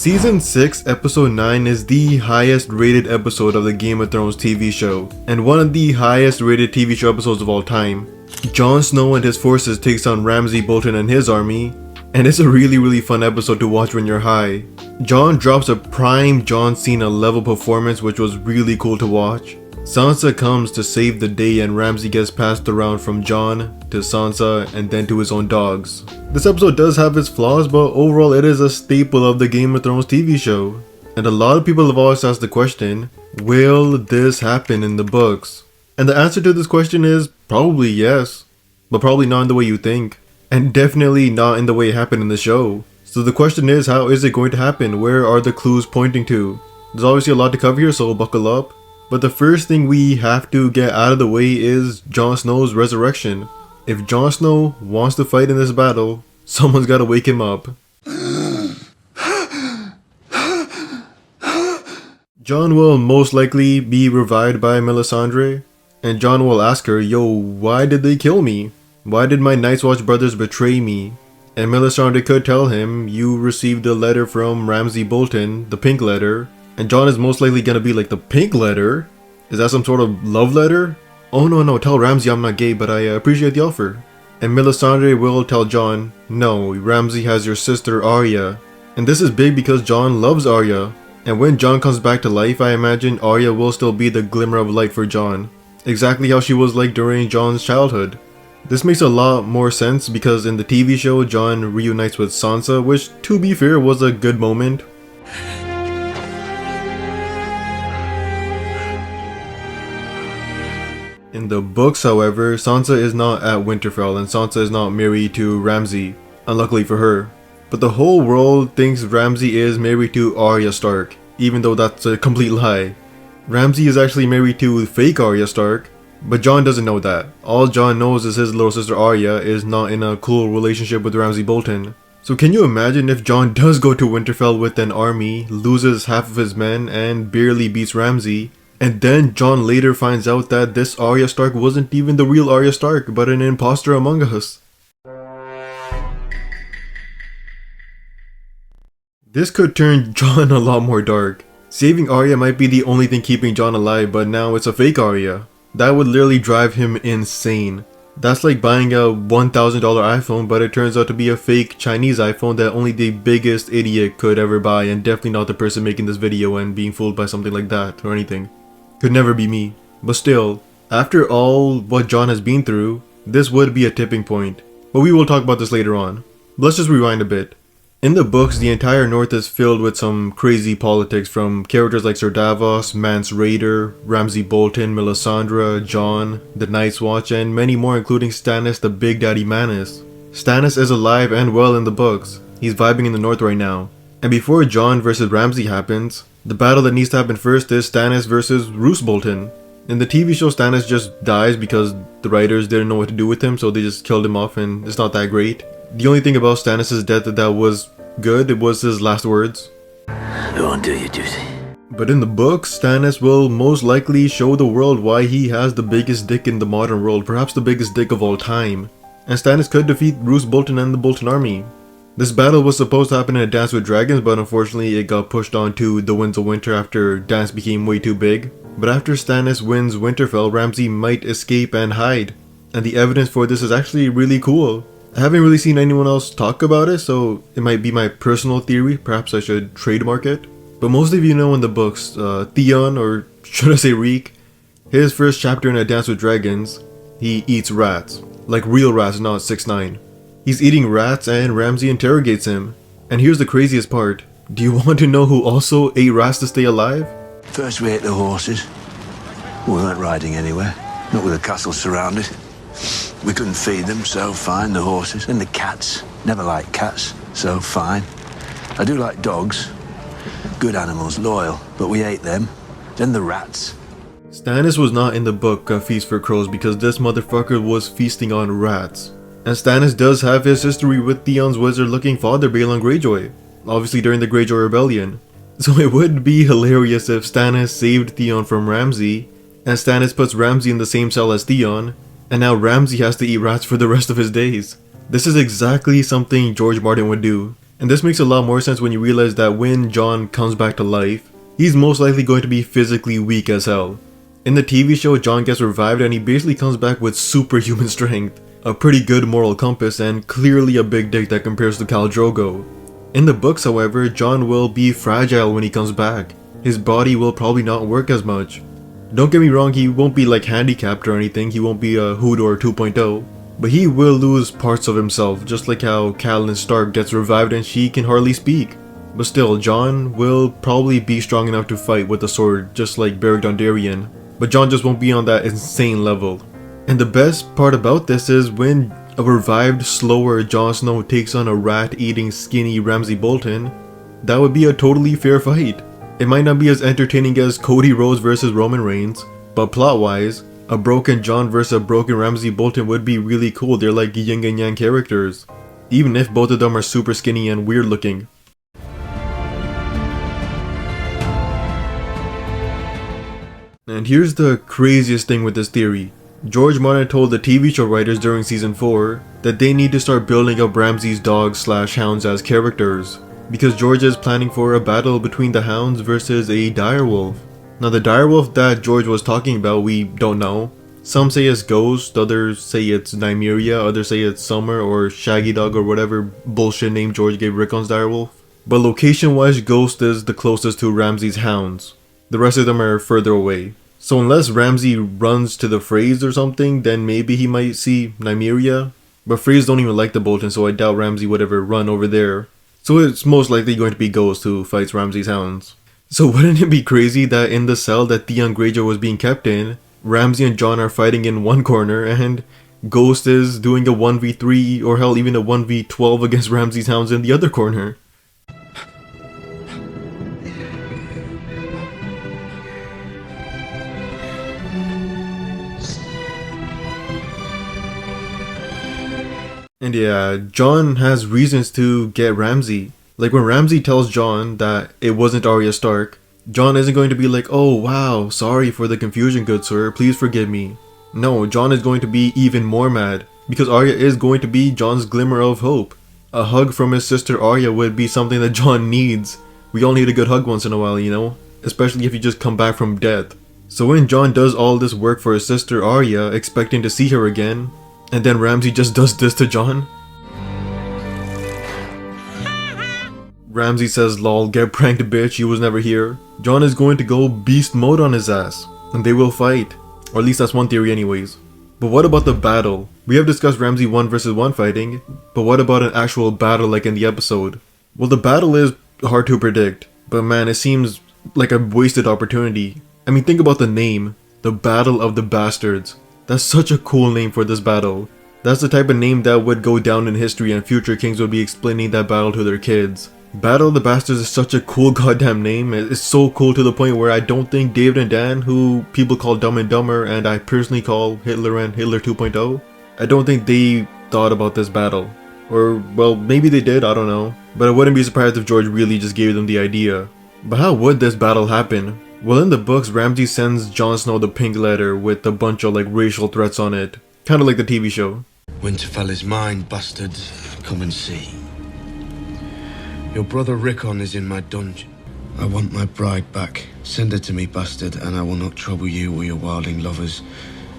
Season 6, Episode 9 is the highest rated episode of the Game of Thrones TV show, and one of the highest rated TV show episodes of all time. Jon Snow and his forces takes on Ramsay Bolton and his army, and it's a really fun episode to watch when you're high. Jon drops a prime John Cena level performance, which was really cool to watch. Sansa comes to save the day and Ramsay gets passed around from Jon to Sansa and then to his own dogs. This episode does have its flaws, but overall it is a staple of the Game of Thrones TV show. And a lot of people have always asked the question, will this happen in the books? And the answer to this question is probably yes, but probably not in the way you think. And definitely not in the way it happened in the show. So the question is, how is it going to happen? Where are the clues pointing to? There's obviously a lot to cover here, so buckle up. But the first thing we have to get out of the way is Jon Snow's resurrection. If Jon Snow wants to fight in this battle, someone's gotta wake him up. Jon will most likely be revived by Melisandre, and Jon will ask her, yo, why did they kill me? Why did my Night's Watch brothers betray me? And Melisandre could tell him, you received a letter from Ramsay Bolton, the pink letter. And Jon is most likely gonna be like, the pink letter? Is that some sort of love letter? Oh no, tell Ramsay I'm not gay, but I appreciate the offer. And Melisandre will tell Jon, no, Ramsay has your sister Arya. And this is big because Jon loves Arya. And when Jon comes back to life, I imagine Arya will still be the glimmer of light for Jon. Exactly how she was like during Jon's childhood. This makes a lot more sense because in the TV show, Jon reunites with Sansa, which to be fair was a good moment. In the books, however, Sansa is not at Winterfell and Sansa is not married to Ramsay, unluckily for her. But the whole world thinks Ramsay is married to Arya Stark, even though that's a complete lie. Ramsay is actually married to fake Arya Stark, but Jon doesn't know that. All Jon knows is his little sister Arya is not in a cool relationship with Ramsay Bolton. So can you imagine if Jon does go to Winterfell with an army, loses half of his men, and barely beats Ramsay, and then Jon later finds out that this Arya Stark wasn't even the real Arya Stark, but an imposter among us. This could turn Jon a lot more dark. Saving Arya might be the only thing keeping Jon alive, but now it's a fake Arya. That would literally drive him insane. That's like buying a $1,000 iPhone, but it turns out to be a fake Chinese iPhone that only the biggest idiot could ever buy, and definitely not the person making this video and being fooled by something like that or anything. Could never be me. But still, after all what Jon has been through, this would be a tipping point. But we will talk about this later on. But let's just rewind a bit. In the books, the entire North is filled with some crazy politics from characters like Sir Davos, Mance Rayder, Ramsay Bolton, Melisandre, Jon, the Night's Watch, and many more, including Stannis the Big Daddy Manus. Stannis is alive and well in the books. He's vibing in the North right now. And before Jon versus Ramsay happens, the battle that needs to happen first is Stannis versus Roose Bolton. In the TV show, Stannis just dies because the writers didn't know what to do with him, so they just killed him off, and it's not that great. The only thing about Stannis' death that was good was his last words. Go and do your duty. But in the books, Stannis will most likely show the world why he has the biggest dick in the modern world, perhaps the biggest dick of all time. And Stannis could defeat Roose Bolton and the Bolton army. This battle was supposed to happen in A Dance with Dragons, but unfortunately it got pushed on to The Winds of Winter after Dance became way too big. But after Stannis wins Winterfell, Ramsay might escape and hide. And the evidence for this is actually really cool. I haven't really seen anyone else talk about it, so it might be my personal theory. Perhaps I should trademark it. But most of you know in the books, Theon, or should I say Reek, his first chapter in A Dance with Dragons, he eats rats. Like real rats, not 6ix9ine. He's eating rats and Ramsay interrogates him. And here's the craziest part. Do you want to know who also ate rats to stay alive? First we ate the horses. We weren't riding anywhere, not with the castle surrounded. We couldn't feed them, so fine, the horses. Then the cats. Never liked cats, so fine. I do like dogs. Good animals, loyal, but we ate them. Then the rats. Stannis was not in the book A Feast for Crows because this motherfucker was feasting on rats. And Stannis does have his history with Theon's wizard-looking father, Balon Greyjoy, obviously during the Greyjoy Rebellion. So it would be hilarious if Stannis saved Theon from Ramsay, and Stannis puts Ramsay in the same cell as Theon, and now Ramsay has to eat rats for the rest of his days. This is exactly something George Martin would do, And this makes a lot more sense when you realize that when Jon comes back to life, he's most likely going to be physically weak as hell. In the TV show, Jon gets revived and he basically comes back with superhuman strength, a pretty good moral compass, and clearly a big dick that compares to Khal Drogo. In the books, however, Jon will be fragile when he comes back. His body will probably not work as much. Don't get me wrong, he won't be like handicapped or anything, he won't be a Hodor 2.0, but he will lose parts of himself, just like how Catelyn Stark gets revived and she can hardly speak. But still, Jon will probably be strong enough to fight with a sword, just like Beric Dondarrion, but Jon just won't be on that insane level. And the best part about this is when a revived, slower Jon Snow takes on a rat-eating, skinny Ramsay Bolton, that would be a totally fair fight. It might not be as entertaining as Cody Rhodes versus Roman Reigns, but plot-wise, a broken Jon versus a broken Ramsay Bolton would be really cool. They're like yin and yang characters, even if both of them are super skinny and weird looking. And here's the craziest thing with this theory. George Martin told the TV show writers during season 4 that they need to start building up Ramsay's dogs / hounds as characters, because George is planning for a battle between the Hounds versus a direwolf. Now the direwolf that George was talking about, we don't know. Some say it's Ghost, others say it's Nymeria, others say it's Summer or Shaggy Dog or whatever bullshit name George gave Rickon's direwolf. But location wise, Ghost is the closest to Ramsay's Hounds. The rest of them are further away. So unless Ramsay runs to the Freys or something, then maybe he might see Nymeria. But Freys don't even like the Bolton, so I doubt Ramsay would ever run over there. So it's most likely going to be Ghost who fights Ramsay's Hounds. So wouldn't it be crazy that in the cell that Theon Greyjoy was being kept in, Ramsay and Jon are fighting in one corner and Ghost is doing a 1v3 or hell even a 1v12 against Ramsay's Hounds in the other corner? And yeah, Jon has reasons to get Ramsay. Like when Ramsay tells Jon that it wasn't Arya Stark, Jon isn't going to be like, oh wow, sorry for the confusion good sir, please forgive me. No, Jon is going to be even more mad, because Arya is going to be Jon's glimmer of hope. A hug from his sister Arya would be something that Jon needs. We all need a good hug once in a while, you know? Especially if you just come back from death. So when Jon does all this work for his sister Arya, expecting to see her again, and then Ramsay just does this to Jon. Ramsay says lol, get pranked bitch, you was never here. Jon is going to go beast mode on his ass, and they will fight. Or at least that's one theory anyways. But what about the battle? We have discussed Ramsay 1 versus 1 fighting, but what about an actual battle like in the episode? Well, the battle is hard to predict, but man, it seems like a wasted opportunity. I mean, think about the name, the Battle of the Bastards. That's such a cool name for this battle. That's the type of name that would go down in history and future kings would be explaining that battle to their kids. Battle of the Bastards is such a cool goddamn name. It's so cool to the point where I don't think David and Dan, who people call Dumb and Dumber and I personally call Hitler and Hitler 2.0, I don't think they thought about this battle. Or, well, maybe they did, I don't know. But I wouldn't be surprised if George really just gave them the idea. But how would this battle happen? Well, in the books, Ramsay sends Jon Snow the pink letter with a bunch of like racial threats on it. Kinda like the TV show. Winterfell is mine, bastard. Come and see. Your brother Rickon is in my dungeon. I want my bride back. Send her to me, bastard, and I will not trouble you or your wildling lovers.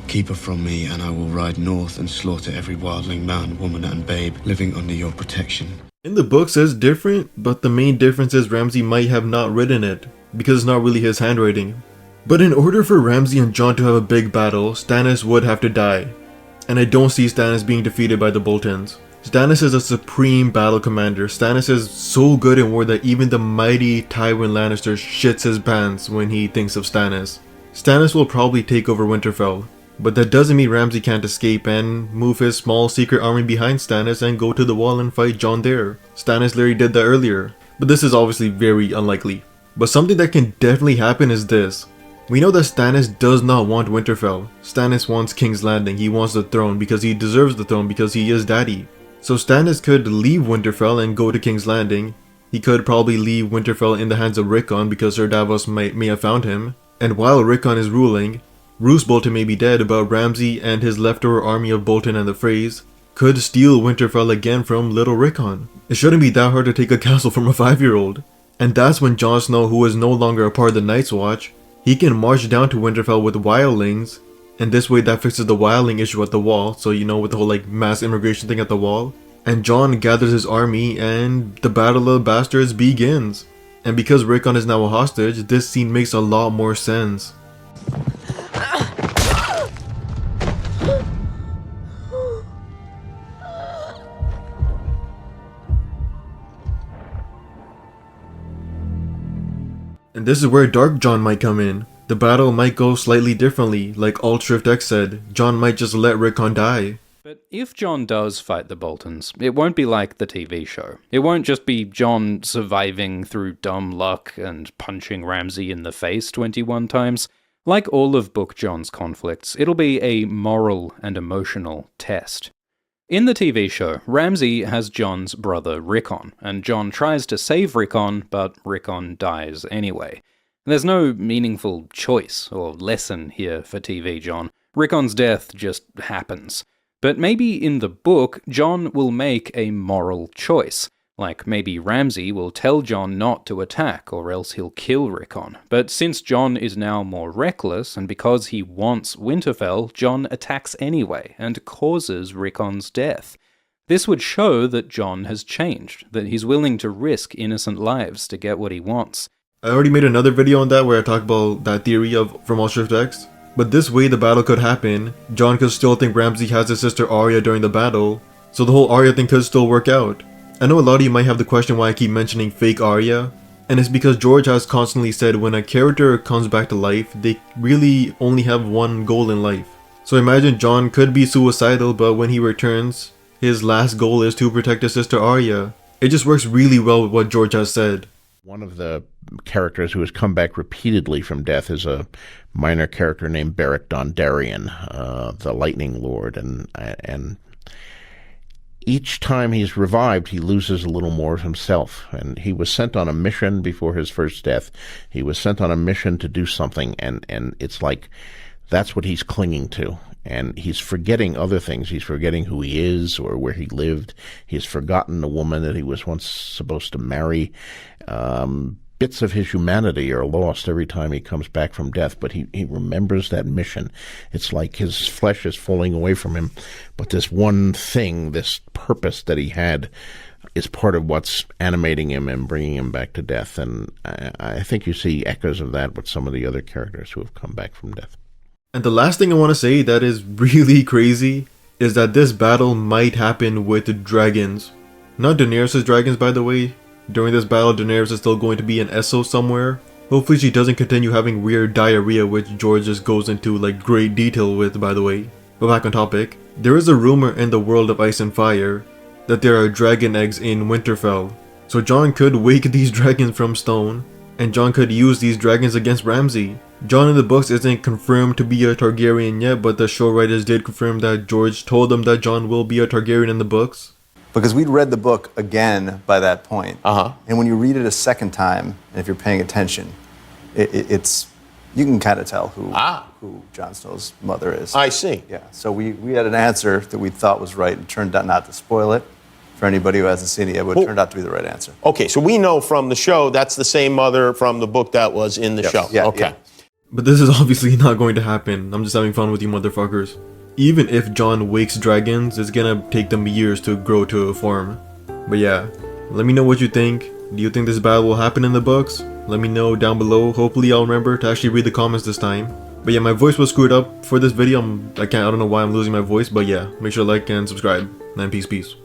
Keep her from me, and I will ride north and slaughter every wildling man, woman, and babe living under your protection. In the books it's different, but the main difference is Ramsay might have not written it, because it's not really his handwriting. But in order for Ramsay and Jon to have a big battle, Stannis would have to die. And I don't see Stannis being defeated by the Boltons. Stannis is a supreme battle commander. Stannis is so good in war that even the mighty Tywin Lannister shits his pants when he thinks of Stannis. Stannis will probably take over Winterfell, but that doesn't mean Ramsay can't escape and move his small secret army behind Stannis and go to the wall and fight Jon there. Stannis literally did that earlier, but this is obviously very unlikely. But something that can definitely happen is this. We know that Stannis does not want Winterfell. Stannis wants King's Landing. He wants the throne because he deserves the throne because he is daddy. So Stannis could leave Winterfell and go to King's Landing. He could probably leave Winterfell in the hands of Rickon because Sir Davos may have found him. And while Rickon is ruling, Roose Bolton may be dead, but Ramsay and his leftover army of Bolton and the Freys could steal Winterfell again from little Rickon. It shouldn't be that hard to take a castle from a 5-year-old. And that's when Jon Snow, who is no longer a part of the Night's Watch, he can march down to Winterfell with wildlings, and this way that fixes the wildling issue at the wall, so you know, with the whole like mass immigration thing at the wall. And Jon gathers his army and the Battle of the Bastards begins. And because Rickon is now a hostage, this scene makes a lot more sense. And this is where Dark Jon might come in. The battle might go slightly differently, like Alt Shift X said. Jon might just let Rickon die. But if Jon does fight the Boltons, it won't be like the TV show. It won't just be Jon surviving through dumb luck and punching Ramsey in the face 21 times. Like all of Book Jon's conflicts, it'll be a moral and emotional test. In the TV show, Ramsey has Jon's brother Rickon, and Jon tries to save Rickon, but Rickon dies anyway. There's no meaningful choice or lesson here for TV Jon. Rickon's death just happens. But maybe in the book, Jon will make a moral choice. Like maybe Ramsey will tell Jon not to attack, or else he'll kill Rickon. But since Jon is now more reckless, and because he wants Winterfell, Jon attacks anyway, and causes Rickon's death. This would show that Jon has changed, that he's willing to risk innocent lives to get what he wants. I already made another video on that where I talk about that theory from Alt Shift X. But this way the battle could happen. Jon could still think Ramsey has his sister Arya during the battle, so the whole Arya thing could still work out. I know a lot of you might have the question why I keep mentioning fake Arya, and it's because George has constantly said when a character comes back to life, they really only have one goal in life. So imagine Jon could be suicidal, but when he returns, his last goal is to protect his sister Arya. It just works really well with what George has said. One of the characters who has come back repeatedly from death is a minor character named Beric Dondarrion, the Lightning Lord, and each time he's revived, he loses a little more of himself. And he was sent on a mission before his first death. He was sent on a mission to do something, and it's like that's what he's clinging to. And he's forgetting other things. He's forgetting who he is or where he lived. He's forgotten the woman that he was once supposed to marry. Bits of his humanity are lost every time he comes back from death, but he remembers that mission. It's like his flesh is falling away from him, but this one thing, this purpose that he had, is part of what's animating him and bringing him back to death. And I think you see echoes of that with some of the other characters who have come back from death. And the last thing I want to say that is really crazy is that this battle might happen with dragons. Not Daenerys' dragons, by the way. During this battle, Daenerys is still going to be in Essos somewhere. Hopefully she doesn't continue having weird diarrhea, which George just goes into like great detail with, by the way. But back on topic, there is a rumor in the world of Ice and Fire that there are dragon eggs in Winterfell. So Jon could wake these dragons from stone, and Jon could use these dragons against Ramsey. Jon in the books isn't confirmed to be a Targaryen yet, but the show writers did confirm that George told them that Jon will be a Targaryen in the books. Because we'd read the book again by that point. And when you read it a second time, and if you're paying attention, it's you can kind of tell who Jon Snow's mother is. I see. Yeah, so we had an answer that we thought was right and turned out, not to spoil it for anybody who hasn't seen it yet, but it turned out to be the right answer. Okay, so we know from the show that's the same mother from the book that was in the show. Yeah, okay. yeah. But this is obviously not going to happen. I'm just having fun with you motherfuckers. Even if Jon wakes dragons, it's gonna take them years to grow to a form. But yeah, let me know what you think. Do you think this battle will happen in the books? Let me know down below. Hopefully I'll remember to actually read the comments this time. But yeah, my voice was screwed up for this video. I don't know why I'm losing my voice, but yeah, make sure to like and subscribe. And peace.